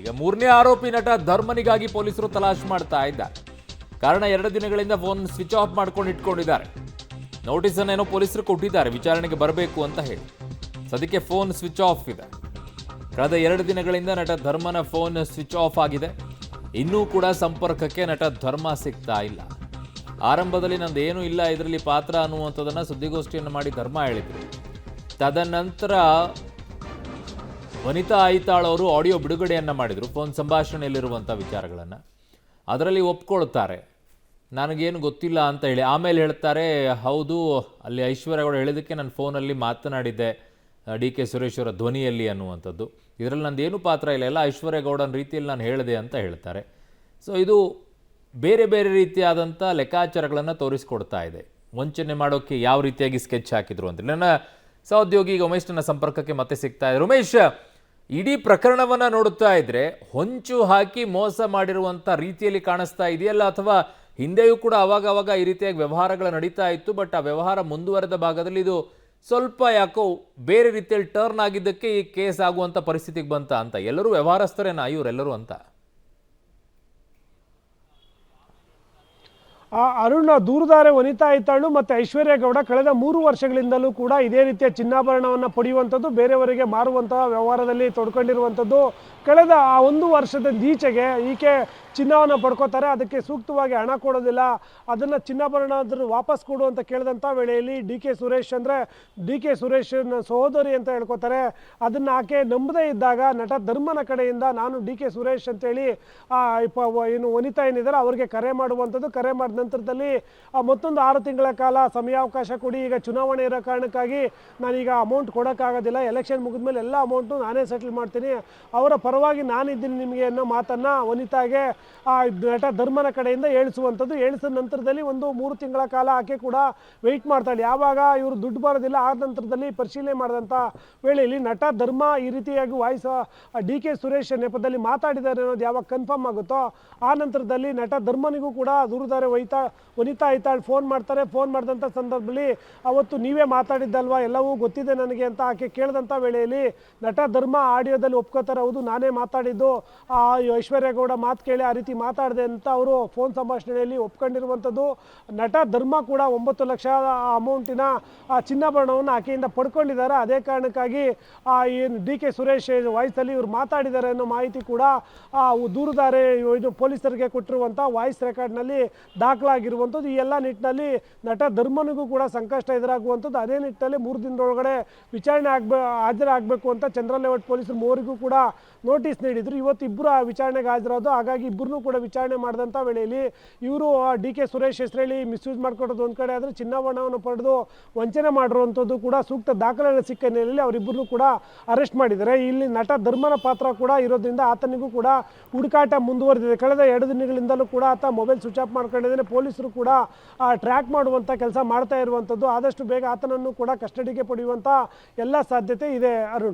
ಈಗ ಮೂರನೇ ಆರೋಪಿ ನಟ ಧರ್ಮನಿಗಾಗಿ ಪೊಲೀಸರು ತಲಾಶ್ ಮಾಡ್ತಾ ಇದ್ದಾರೆ. ಕಾರಣ 2 ದಿನಗಳಿಂದ ಫೋನ್ ಸ್ವಿಚ್ ಆಫ್ ಮಾಡ್ಕೊಂಡು ಇಟ್ಕೊಂಡಿದ್ದಾರೆ. ನೋಟಿಸ್ ಅನ್ನೇನೋ ಪೊಲೀಸರು ಕೊಟ್ಟಿದ್ದಾರೆ ವಿಚಾರಣೆಗೆ ಬರಬೇಕು ಅಂತ ಹೇಳಿ. ಸದ್ಯಕ್ಕೆ ಫೋನ್ ಸ್ವಿಚ್ ಆಫ್ ಇದೆ. ಕಳೆದ 2 ದಿನಗಳಿಂದ ನಟ ಧರ್ಮನ ಫೋನ್ ಸ್ವಿಚ್ ಆಫ್ ಆಗಿದೆ. ಇನ್ನೂ ಕೂಡ ಸಂಪರ್ಕಕ್ಕೆ ನಟ ಧರ್ಮ ಸಿಗ್ತಾ ಇಲ್ಲ. ಆರಂಭದಲ್ಲಿ ನಂದು ಏನೂ ಇಲ್ಲ ಇದರಲ್ಲಿ ಪಾತ್ರ ಅನ್ನುವಂಥದ್ದನ್ನು ಸುದ್ದಿಗೋಷ್ಠಿಯನ್ನು ಮಾಡಿ ಧರ್ಮ ಹೇಳಿದರು. ತದನಂತರ ವನಿತಾ ಐತಾಳ್ ಅವರು ಆಡಿಯೋ ಬಿಡುಗಡೆಯನ್ನು ಮಾಡಿದರು ಫೋನ್ ಸಂಭಾಷಣೆಯಲ್ಲಿರುವಂಥ ವಿಚಾರಗಳನ್ನು. ಅದರಲ್ಲಿ ಒಪ್ಕೊಳ್ತಾರೆ ನನಗೇನು ಗೊತ್ತಿಲ್ಲ ಅಂತ ಹೇಳಿ. ಆಮೇಲೆ ಹೇಳ್ತಾರೆ ಹೌದು ಅಲ್ಲಿ ಐಶ್ವರ್ಯ ಗೌಡ ಹೇಳಿದ್ದಕ್ಕೆ ನಾನು ಫೋನಲ್ಲಿ ಮಾತನಾಡಿದ್ದೆ DK ಸುರೇಶ್ ಅವರ ಧ್ವನಿಯಲ್ಲಿ ಅನ್ನುವಂಥದ್ದು. ಇದರಲ್ಲಿ ನಂದೇನು ಪಾತ್ರ ಇಲ್ಲ, ಎಲ್ಲ ಐಶ್ವರ್ಯ ಗೌಡನ ರೀತಿಯಲ್ಲಿ ನಾನು ಹೇಳಿದೆ ಅಂತ ಹೇಳ್ತಾರೆ. ಸೊ ಇದು ಬೇರೆ ಬೇರೆ ರೀತಿಯಾದಂಥ ಲೆಕ್ಕಾಚಾರಗಳನ್ನು ತೋರಿಸ್ಕೊಡ್ತಾ ಇದೆ. ವಂಚನೆ ಮಾಡೋಕ್ಕೆ ಯಾವ ರೀತಿಯಾಗಿ ಸ್ಕೆಚ್ ಹಾಕಿದ್ರು ಅಂತ. ನನ್ನ ಸಹೋದ್ಯೋಗಿ ಈಗ ಉಮೇಶ್ ನನ್ನ ಸಂಪರ್ಕಕ್ಕೆ ಮತ್ತೆ ಸಿಗ್ತಾ ಇದೆ. ಉಮೇಶ್, ಇಡೀ ಪ್ರಕರಣವನ್ನು ನೋಡುತ್ತಾ ಇದ್ರೆ ಹೊಂಚು ಹಾಕಿ ಮೋಸ ಮಾಡಿರುವಂಥ ರೀತಿಯಲ್ಲಿ ಕಾಣಿಸ್ತಾ ಇದೆಯಲ್ಲ, ಅಥವಾ ಹಿಂದೆಯೂ ಕೂಡ ಅವಾಗ ಈ ರೀತಿಯಾಗಿ ವ್ಯವಹಾರಗಳು ನಡೀತಾ ಇತ್ತು, ಬಟ್ ಆ ವ್ಯವಹಾರ ಮುಂದುವರೆದ ಭಾಗದಲ್ಲಿ ಇದು ಸ್ವಲ್ಪ ಯಾಕೋ ಬೇರೆ ರೀತಿಯಲ್ಲಿ ಟರ್ನ್ ಆಗಿದ್ದಕ್ಕೆ ಈ ಕೇಸ್ ಆಗುವಂಥ ಪರಿಸ್ಥಿತಿಗೆ ಬಂತ ಅಂತ. ಎಲ್ಲರೂ ವ್ಯವಹಾರಸ್ಥರೇನಾ ಇವರೆಲ್ಲರೂ ಅಂತ? ಅರುಣ್, ದೂರುದಾರೆ ವನಿತಾ ಐತಾಳು ಮತ್ತು ಐಶ್ವರ್ಯ ಗೌಡ ಕಳೆದ 3 ವರ್ಷಗಳಿಂದಲೂ ಕೂಡ ಇದೇ ರೀತಿಯ ಚಿನ್ನಾಭರಣವನ್ನು ಪಡೆಯುವಂಥದ್ದು, ಬೇರೆಯವರಿಗೆ ಮಾರುವಂತಹ ವ್ಯವಹಾರದಲ್ಲಿ ತೊಡ್ಕೊಂಡಿರುವಂಥದ್ದು. ಕಳೆದ 1 ವರ್ಷದ ಈಚೆಗೆ ಈಕೆ ಚಿನ್ನವನ್ನು ಪಡ್ಕೋತಾರೆ. ಅದಕ್ಕೆ ಸೂಕ್ತವಾಗಿ ಹಣ ಕೊಡೋದಿಲ್ಲ, ಅದನ್ನು ಚಿನ್ನಾಭರಣ ವಾಪಸ್ ಕೊಡು ಅಂತ ಕೇಳಿದಂಥ ವೇಳೆಯಲ್ಲಿ DK ಸುರೇಶ್ ಅಂದರೆ DK ಸುರೇಶನ ಸಹೋದರಿ ಅಂತ ಹೇಳ್ಕೊತಾರೆ. ಅದನ್ನು ಆಕೆ ನಂಬದೇ ಇದ್ದಾಗ ನಟ ಧರ್ಮನ ಕಡೆಯಿಂದ ನಾನು DK ಸುರೇಶ್ ಅಂತೇಳಿ ಏನು ವನಿತಾ ಏನಿದ್ದಾರೆ ಅವ್ರಿಗೆ ಕರೆ ಮಾಡುವಂಥದ್ದು. ಕರೆ ಮಾಡಿದ ನಂತರದಲ್ಲಿ ಮತ್ತೊಂದು 6 ತಿಂಗಳ ಕಾಲ ಸಮಯಾವಕಾಶ ಕೊಡಿ, ಈಗ ಚುನಾವಣೆ ಇರೋ ಕಾರಣಕ್ಕಾಗಿ ನಾನೀಗ ಅಮೌಂಟ್ ಕೊಡೋಕ್ಕಾಗೋದಿಲ್ಲ, ಎಲೆಕ್ಷನ್ ಮುಗಿದ್ಮೇಲೆ ಎಲ್ಲ ಅಮೌಂಟು ನಾನೇ ಸೆಟಲ್ ಮಾಡ್ತೀನಿ, ಅವರ ಪರವಾಗಿ ನಾನಿದ್ದೀನಿ ನಿಮಗೆ ಅನ್ನೋ ಮಾತನ್ನು ವನಿತಾಗೆ ನಟ ಧರ್ಮನ ಕಡೆಯಿಂದ ಹೇಳಿಸುವಂಥದ್ದು. ಹೇಳಿಸಿದ ನಂತರದಲ್ಲಿ ಒಂದು 3 ತಿಂಗಳ ಕಾಲ ಆಕೆ ಕೂಡ ವೆಯ್ಟ್ ಮಾಡ್ತಾಳೆ. ಯಾವಾಗ ಇವರು ದುಡ್ಡು ಬರೋದಿಲ್ಲ ಆದ ನಂತರದಲ್ಲಿ ಪರಿಶೀಲನೆ ಮಾಡಿದಂಥ ವೇಳೆಯಲ್ಲಿ ನಟ ಧರ್ಮ ಈ ರೀತಿಯಾಗಿ ವಾಯ್ಸ್ DK ಸುರೇಶ್ ನೆಪದಲ್ಲಿ ಮಾತಾಡಿದ್ದಾರೆ ಅನ್ನೋದು ಯಾವಾಗ ಕನ್ಫರ್ಮ್ ಆಗುತ್ತೋ ಆ ನಂತರದಲ್ಲಿ ನಟ ಧರ್ಮನಿಗೂ ಕೂಡ ದೂರುದಾರೆ ವನಿತಾ ಐತಾಳ್ ಫೋನ್ ಮಾಡ್ತಾರೆ. ಫೋನ್ ಮಾಡಿದಂಥ ಸಂದರ್ಭದಲ್ಲಿ ಅವತ್ತು ನೀವೇ ಮಾತಾಡಿದ್ದಲ್ವಾ, ಎಲ್ಲವೂ ಗೊತ್ತಿದೆ ನನಗೆ ಅಂತ ಆಕೆ ಕೇಳಿದಂಥ ವೇಳೆಯಲ್ಲಿ ನಟ ಧರ್ಮ ಆಡಿಯೋದಲ್ಲಿ ಒಪ್ಕೋತಾರೆ, ಹೌದು ನಾನೇ ಮಾತಾಡಿದ್ದು, ಐಶ್ವರ್ಯ ಗೌಡ ಮಾತು ಕೇಳಿ ಆ ರೀತಿ ಮಾತಾಡಿದೆ ಅಂತ ಅವರು ಫೋನ್ ಸಂಭಾಷಣೆಯಲ್ಲಿ ಒಪ್ಕೊಂಡಿರುವಂಥದ್ದು. ನಟ ಧರ್ಮ ಕೂಡ 9 ಲಕ್ಷ ಅಮೌಂಟಿನ ಚಿನ್ನಾಭರಣವನ್ನು ಆಕೆಯಿಂದ ಪಡ್ಕೊಂಡಿದ್ದಾರೆ. ಅದೇ ಕಾರಣಕ್ಕಾಗಿ ಏನು DK ಸುರೇಶ್ ವಾಯ್ಸಲ್ಲಿ ಇವರು ಮಾತಾಡಿದ್ದಾರೆ ಅನ್ನೋ ಮಾಹಿತಿ ಕೂಡ ದೂರುದಾರೆ ಪೊಲೀಸರಿಗೆ ಕೊಟ್ಟಿರುವಂಥ ವಾಯ್ಸ್ ರೆಕಾರ್ಡ್ನಲ್ಲಿ ದಾಖಲಾಗಿರುವಂಥದ್ದು. ಈ ಎಲ್ಲ ನಿಟ್ಟಿನಲ್ಲಿ ನಟ ಧರ್ಮನಿಗೂ ಕೂಡ ಸಂಕಷ್ಟ ಎದುರಾಗುವಂಥದ್ದು. ಅದೇ ನಿಟ್ಟಿನಲ್ಲಿ 3 ದಿನದೊಳಗಡೆ ವಿಚಾರಣೆ ಹಾಜರಾಗಬೇಕು ಅಂತ ಚಂದ್ರಲೇಔಟ್ ಪೊಲೀಸರು 3 ಕೂಡ ನೋಟಿಸ್ ನೀಡಿದ್ರು. ಇವತ್ತು ಇಬ್ಬರು ಆ ವಿಚಾರಣೆಗೆ ಹಾಜರಾದ್ರು. ಹಾಗಾಗಿ ಇಬ್ಬರನ್ನೂ ಕೂಡ ವಿಚಾರಣೆ ಮಾಡಿದಂಥ ವೇಳೆಯಲ್ಲಿ ಇವರು DK ಸುರೇಶ್ ಹೆಸರಲ್ಲಿ ಮಿಸ್ಯೂಸ್ ಮಾಡ್ಕೊಡೋದು ಒಂದು ಕಡೆ ಆದರೆ ಚಿನ್ನಾಭರಣವನ್ನು ಪಡೆದು ವಂಚನೆ ಮಾಡಿರುವಂಥದ್ದು ಕೂಡ ಸೂಕ್ತ ದಾಖಲೆಗಳ ಸಿಕ್ಕ ಹಿನ್ನೆಲೆಯಲ್ಲಿ ಅವರಿಬ್ಬರನ್ನೂ ಕೂಡ ಅರೆಸ್ಟ್ ಮಾಡಿದ್ದಾರೆ. ಇಲ್ಲಿ ನಟ ಧರ್ಮನ ಪಾತ್ರ ಕೂಡ ಇರೋದ್ರಿಂದ ಆತನಿಗೂ ಕೂಡ ಹುಡುಕಾಟ ಮುಂದುವರೆದಿದೆ. ಕಳೆದ 2 ದಿನಗಳಿಂದಲೂ ಕೂಡ ಆತ ಮೊಬೈಲ್ ಸ್ವಿಚ್ ಆಫ್ ಮಾಡ್ಕೊಂಡಿದ್ದೇನೆ. ಪೊಲೀಸರು ಕೂಡ ಟ್ರ್ಯಾಕ್ ಮಾಡುವಂಥ ಕೆಲಸ ಮಾಡ್ತಾ ಇರುವಂಥದ್ದು. ಆದಷ್ಟು ಬೇಗ ಆತನನ್ನು ಕೂಡ ಕಸ್ಟಡಿಗೆ ಪಡೆಯುವಂಥ ಎಲ್ಲ ಸಾಧ್ಯತೆ ಇದೆ ಅರುಣ್.